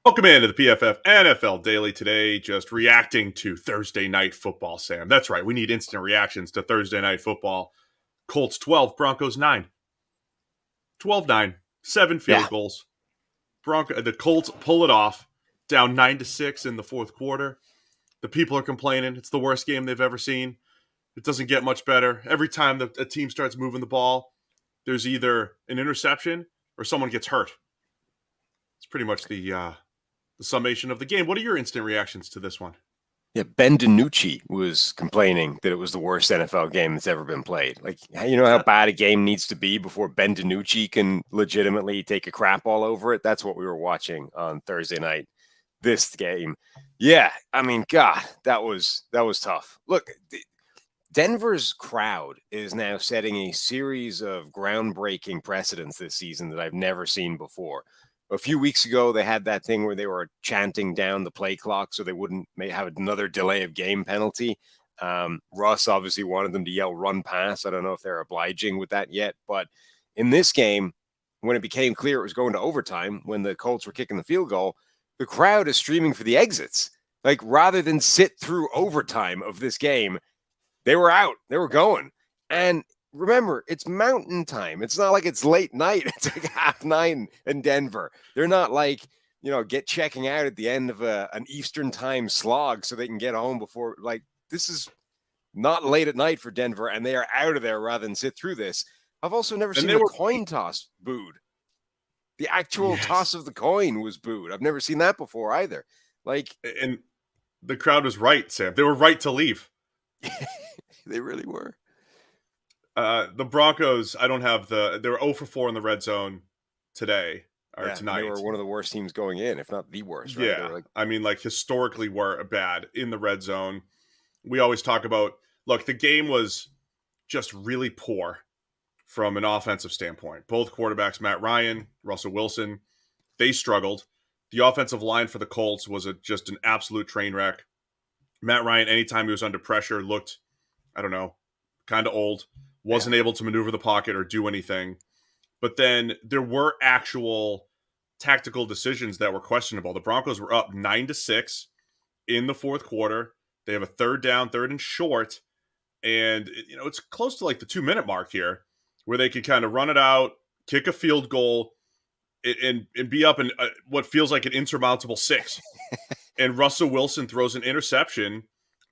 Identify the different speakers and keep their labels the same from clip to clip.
Speaker 1: Welcome into the PFF NFL Daily today. Just reacting to Thursday night football, Sam. That's right. We need instant reactions to Thursday night football. Colts 12, Broncos 9. 12-9, 7 field goals. The Colts pull it off, down 9-6 in the fourth quarter. The people are complaining. It's the worst game they've ever seen. It doesn't get much better. Every time a team starts moving the ball, there's either an interception or someone gets hurt. It's pretty much the summation of the game. What are your instant reactions to this one?
Speaker 2: Yeah, Ben DiNucci was complaining that it was the worst NFL game that's ever been played. Like, you know how bad a game needs to be before Ben DiNucci can legitimately take a crap all over it? That's what we were watching on Thursday night. This game. Yeah, I mean, God, that was tough. Look, Denver's crowd is now setting a series of groundbreaking precedents this season that I've never seen before. A few weeks ago, they had that thing where they were chanting down the play clock so they wouldn't have another delay of game penalty. Russ obviously wanted them to yell run pass. I don't know if they're obliging with that yet. But in this game, when it became clear it was going to overtime, when the Colts were kicking the field goal, the crowd is streaming for the exits. Like, rather than sit through overtime of this game, they were out. They were going. And remember, it's mountain time. It's not like it's late night. It's like 9:30 in Denver. They're not like, checking out at the end of an Eastern time slog so they can get home before. Like, this is not late at night for Denver, and they are out of there rather than sit through this. I've also never seen the coin toss booed. The actual toss of the coin was booed. I've never seen that before either.
Speaker 1: And the crowd was right, Sam. They were right to leave.
Speaker 2: They really were.
Speaker 1: The Broncos, they were 0 for 4 in the red zone today or tonight.
Speaker 2: They were one of the worst teams going in, if not the worst. Right?
Speaker 1: Yeah, historically were bad in the red zone. We always talk about, look, the game was just really poor from an offensive standpoint. Both quarterbacks, Matt Ryan, Russell Wilson, they struggled. The offensive line for the Colts was just an absolute train wreck. Matt Ryan, anytime he was under pressure, looked, kind of old. Wasn't able to maneuver the pocket or do anything. But then there were actual tactical decisions that were questionable. The Broncos were up 9-6 in the fourth quarter. They have a third down, third and short. And, it's close to like the 2-minute mark here where they could kind of run it out, kick a field goal, and be up in what feels like an insurmountable 6. And Russell Wilson throws an interception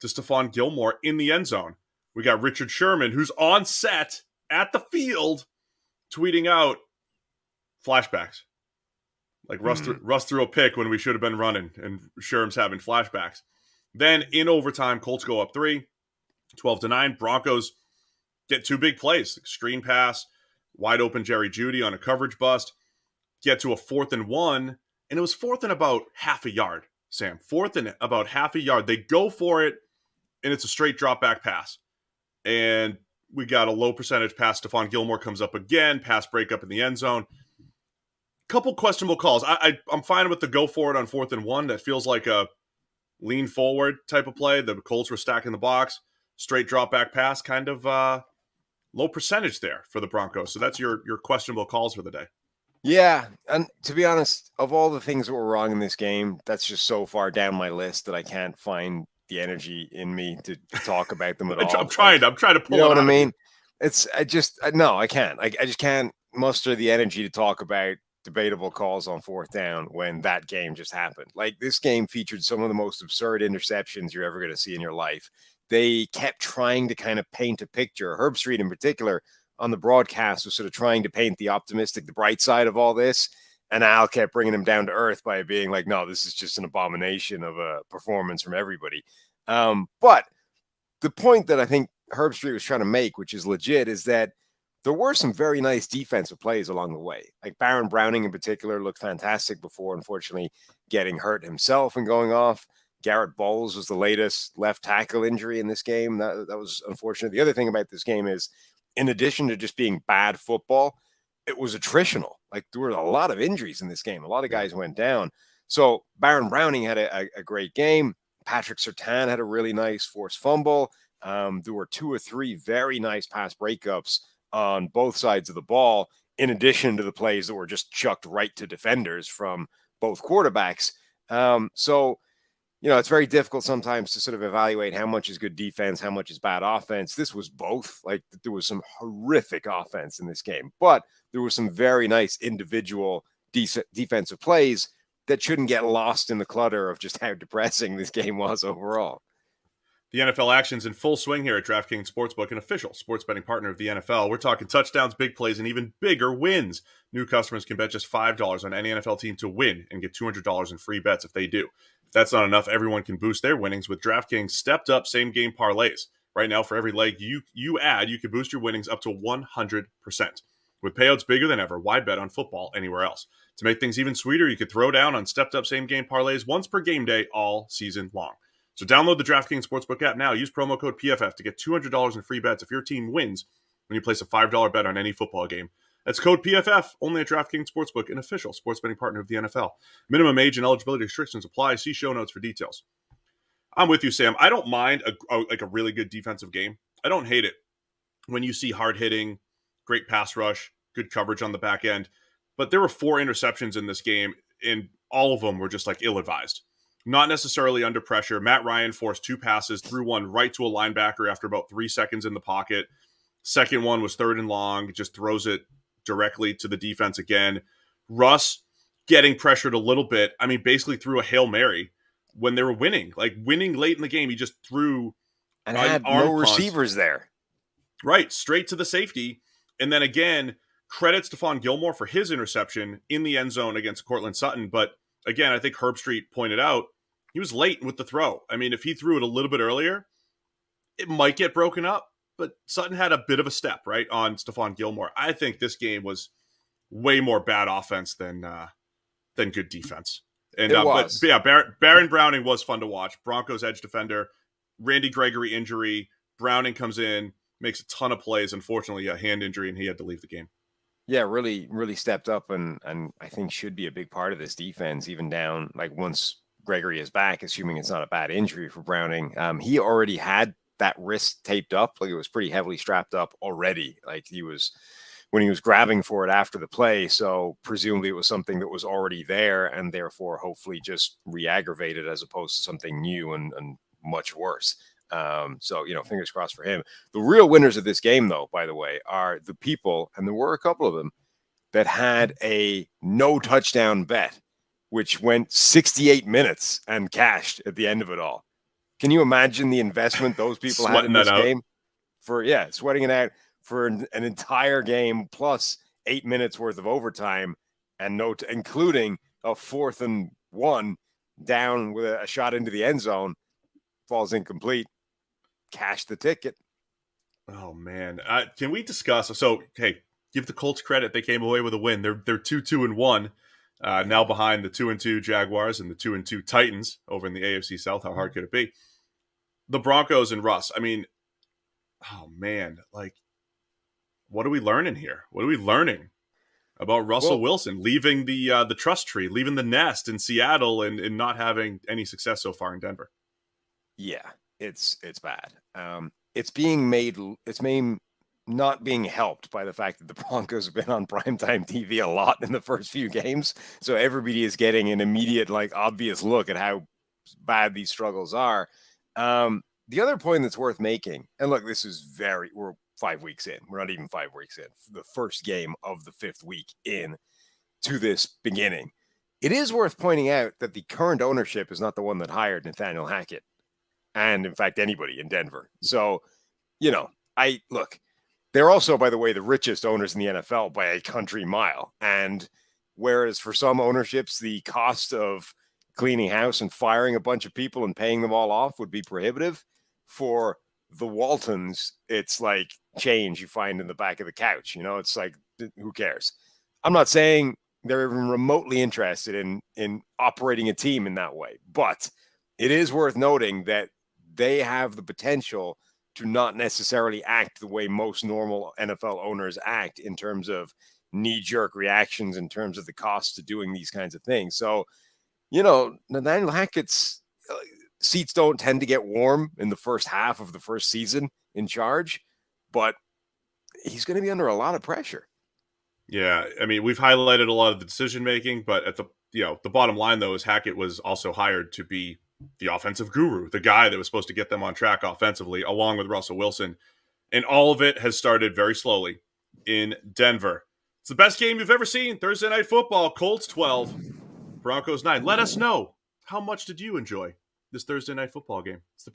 Speaker 1: to Stephon Gilmore in the end zone. We got Richard Sherman, who's on set at the field, tweeting out flashbacks. Like Russ threw a pick when we should have been running, and Sherm's having flashbacks. Then in overtime, Colts go up 3, 12-9. Broncos get 2 big plays. Screen pass, wide open Jerry Jeudy on a coverage bust. Get to a 4th and 1, and it was 4th and about half a yard, Sam. 4th and about half a yard. They go for it, and it's a straight drop back pass. And we got a low percentage pass. Stephon Gilmore comes up again. Pass breakup in the end zone. Couple questionable calls. I'm fine with the go for it on 4th and 1. That feels like a lean forward type of play. The Colts were stacking the box. Straight drop back pass. Kind of low percentage there for the Broncos. So that's your questionable calls for the day.
Speaker 2: Yeah, and to be honest, of all the things that were wrong in this game, that's just so far down my list that I can't find the energy in me to talk about them at all.
Speaker 1: I'm trying to pull it out.
Speaker 2: You know what I mean? I can't. I just can't muster the energy to talk about debatable calls on 4th down when that game just happened. Like, this game featured some of the most absurd interceptions you're ever going to see in your life. They kept trying to kind of paint a picture. Herb Street in particular on the broadcast was sort of trying to paint the optimistic, the bright side of all this. And Al kept bringing him down to earth by being like, no, this is just an abomination of a performance from everybody. But the point that I think Herb Street was trying to make, which is legit, is that there were some very nice defensive plays along the way. Like Baron Browning in particular looked fantastic before, unfortunately, getting hurt himself and going off. Garrett Bowles was the latest left tackle injury in this game. That was unfortunate. The other thing about this game is, in addition to just being bad football, it was attritional. Like, there were a lot of injuries in this game. A lot of guys went down. So Baron Browning had a great game. Patrick Surtain had a really nice forced fumble. There were 2 or 3 very nice pass breakups on both sides of the ball, in addition to the plays that were just chucked right to defenders from both quarterbacks. So, it's very difficult sometimes to sort of evaluate how much is good defense, how much is bad offense. This was both. Like, there was some horrific offense in this game, but there was some very nice individual defensive plays that shouldn't get lost in the clutter of just how depressing this game was overall.
Speaker 1: The NFL action's in full swing here at DraftKings Sportsbook, an official sports betting partner of the NFL. We're talking touchdowns, big plays, and even bigger wins. New customers can bet just $5 on any NFL team to win and get $200 in free bets if they do. If that's not enough, everyone can boost their winnings with DraftKings stepped-up same-game parlays. Right now, for every leg you add, you can boost your winnings up to 100%. With payouts bigger than ever, why bet on football anywhere else? To make things even sweeter, you could throw down on stepped-up same-game parlays once per game day all season long. So download the DraftKings Sportsbook app now. Use promo code PFF to get $200 in free bets if your team wins when you place a $5 bet on any football game. That's code PFF, only at DraftKings Sportsbook, an official sports betting partner of the NFL. Minimum age and eligibility restrictions apply. See show notes for details. I'm with you, Sam. I don't mind a really good defensive game. I don't hate it when you see hard hitting, great pass rush, good coverage on the back end. But there were 4 interceptions in this game, and all of them were just like ill-advised. Not necessarily under pressure. Matt Ryan forced 2 passes, threw one right to a linebacker after about 3 seconds in the pocket. Second one was 3rd and long, just throws it directly to the defense again. Russ getting pressured a little bit. I mean, basically threw a Hail Mary when they were winning. Like, winning late in the game, he just threw
Speaker 2: and had no receivers there.
Speaker 1: Right, straight to the safety. And then again, credit Stephon Gilmore for his interception in the end zone against Cortland Sutton. But again, I think Herbstreit pointed out, he was late with the throw. I mean, if he threw it a little bit earlier, it might get broken up. But Sutton had a bit of a step, right, on Stephon Gilmore. I think this game was way more bad offense than good defense. And
Speaker 2: it was.
Speaker 1: But yeah, Baron Browning was fun to watch. Broncos edge defender, Randy Gregory injury. Browning comes in, makes a ton of plays. Unfortunately, a hand injury, and he had to leave the game.
Speaker 2: Yeah, really, really stepped up, and I think should be a big part of this defense, even down, like, once Gregory is back, assuming it's not a bad injury for Browning. He already had that wrist taped up. Like, it was pretty heavily strapped up already. Like, when he was grabbing for it after the play. So presumably it was something that was already there and therefore hopefully just re-aggravated as opposed to something new and much worse. So, fingers crossed for him. The real winners of this game, though, by the way, are the people, and there were a couple of them, that had a no touchdown bet, which went 68 minutes and cashed at the end of it all. Can you imagine the investment those people had in this game? Sweating it out for an entire game plus 8 minutes worth of overtime, and including a 4th and 1 down with a shot into the end zone, falls incomplete. Cash the ticket.
Speaker 1: Oh man, can we discuss? So, hey, give the Colts credit; they came away with a win. They're 2-2-1, now behind the 2-2 Jaguars and the 2-2 Titans over in the AFC South. How hard could it be? The Broncos and Russ. I mean, oh man, like, what are we learning here? What are we learning about Russell Wilson leaving the trust tree, leaving the nest in Seattle, and not having any success so far in Denver?
Speaker 2: Yeah, it's bad. It's not being helped by the fact that the Broncos have been on primetime TV a lot in the first few games. So everybody is getting an immediate, like, obvious look at how bad these struggles are. The other point that's worth making, and look, we're 5 weeks in. We're not even 5 weeks in. The first game of the 5th week in to this beginning. It is worth pointing out that the current ownership is not the one that hired Nathaniel Hackett. And in fact, anybody in Denver. So, they're also, by the way, the richest owners in the NFL by a country mile. And whereas for some ownerships, the cost of cleaning house and firing a bunch of people and paying them all off would be prohibitive, for the Waltons, it's like change you find in the back of the couch. It's like, who cares? I'm not saying they're even remotely interested in operating a team in that way, but it is worth noting that they have the potential to not necessarily act the way most normal NFL owners act in terms of knee-jerk reactions, in terms of the cost to doing these kinds of things. So, Nathaniel Hackett's seats don't tend to get warm in the first half of the first season in charge, but he's going to be under a lot of pressure.
Speaker 1: Yeah, I mean, we've highlighted a lot of the decision-making, but at the the bottom line, though, is Hackett was also hired to be the offensive guru, the guy that was supposed to get them on track offensively, along with Russell Wilson. And all of it has started very slowly in Denver. It's the best game you've ever seen. Thursday Night Football, Colts 12, Broncos 9. Let us know, how much did you enjoy this Thursday Night Football game? It's the